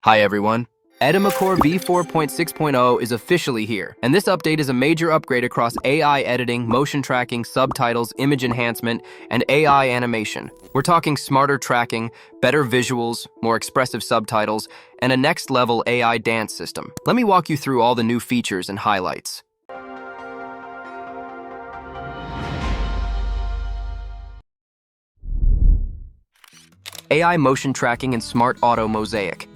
Hi everyone. Edimakor V4.6.0 is officially here, and this update is a major upgrade across AI editing, motion tracking, subtitles, image enhancement, and AI animation. We're talking smarter tracking, better visuals, more expressive subtitles, and a next-level AI dance system. Let me walk you through all the new features and highlights. AI motion tracking and smart auto mosaic.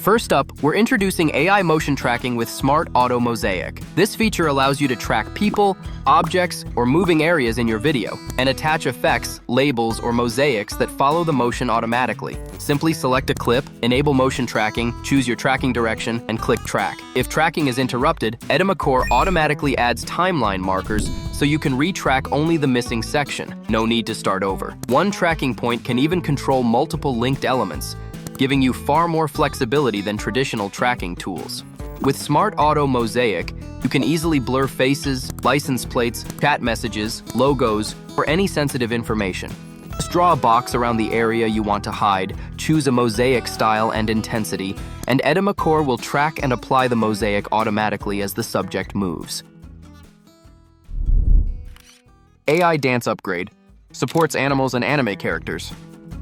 First up, we're introducing AI motion tracking with Smart Auto Mosaic. This feature allows you to track people, objects, or moving areas in your video, and attach effects, labels, or mosaics that follow the motion automatically. Simply select a clip, enable motion tracking, choose your tracking direction, and click Track. If tracking is interrupted, Edimakor automatically adds timeline markers so you can retrack only the missing section. No need to start over. One tracking point can even control multiple linked elements, giving you far more flexibility than traditional tracking tools. With Smart Auto Mosaic, you can easily blur faces, license plates, chat messages, logos, or any sensitive information. Just draw a box around the area you want to hide, choose a mosaic style and intensity, and Edimakor will track and apply the mosaic automatically as the subject moves. AI Dance Upgrade supports animals and anime characters.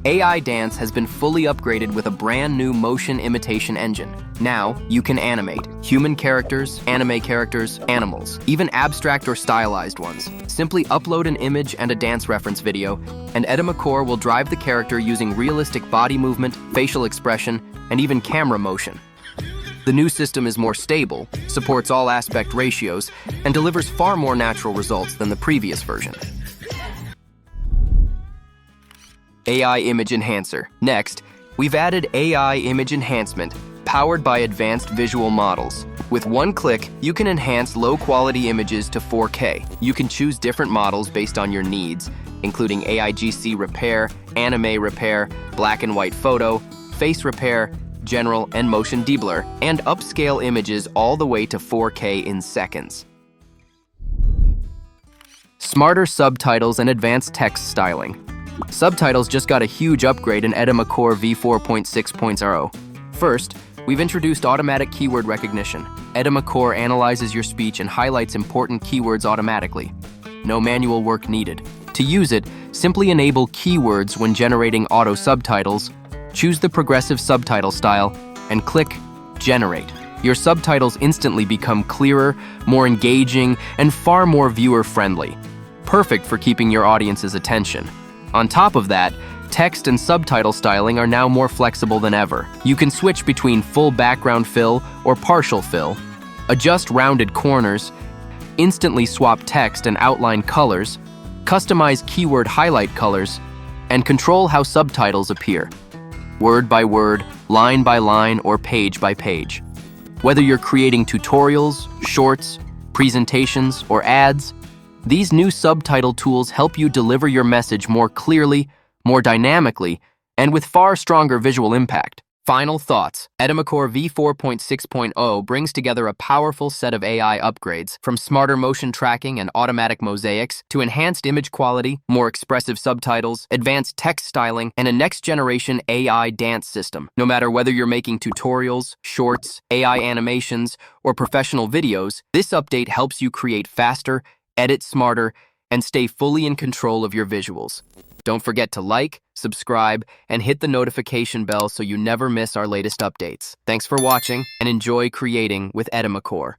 AI Dance has been fully upgraded with a brand new motion imitation engine. Now, you can animate human characters, anime characters, animals, even abstract or stylized ones. Simply upload an image and a dance reference video, and Edimakor will drive the character using realistic body movement, facial expression, and even camera motion. The new system is more stable, supports all aspect ratios, and delivers far more natural results than the previous version. AI Image Enhancer. Next, we've added AI Image Enhancement, powered by advanced visual models. With one click, you can enhance low-quality images to 4K. You can choose different models based on your needs, including AIGC repair, anime repair, black and white photo, face repair, general, and motion deblur, and upscale images all the way to 4K in seconds. Smarter subtitles and advanced text styling. Subtitles just got a huge upgrade in Edimakor V4.6.0. First, we've introduced automatic keyword recognition. Edimakor analyzes your speech and highlights important keywords automatically. No manual work needed. To use it, simply enable keywords when generating auto subtitles, choose the progressive subtitle style, and click Generate. Your subtitles instantly become clearer, more engaging, and far more viewer-friendly. Perfect for keeping your audience's attention. On top of that, text and subtitle styling are now more flexible than ever. You can switch between full background fill or partial fill, adjust rounded corners, instantly swap text and outline colors, customize keyword highlight colors, and control how subtitles appear, word by word, line by line, or page by page. Whether you're creating tutorials, shorts, presentations, or ads, these new subtitle tools help you deliver your message more clearly, more dynamically, and with far stronger visual impact. Final thoughts. Edimakor V4.6.0 brings together a powerful set of AI upgrades, from smarter motion tracking and automatic mosaics to enhanced image quality, more expressive subtitles, advanced text styling, and a next-generation AI dance system. No matter whether you're making tutorials, shorts, AI animations, or professional videos, this update helps you create faster, edit smarter, and stay fully in control of your visuals. Don't forget to like, subscribe, and hit the notification bell so you never miss our latest updates. Thanks for watching, and enjoy creating with Edimakor.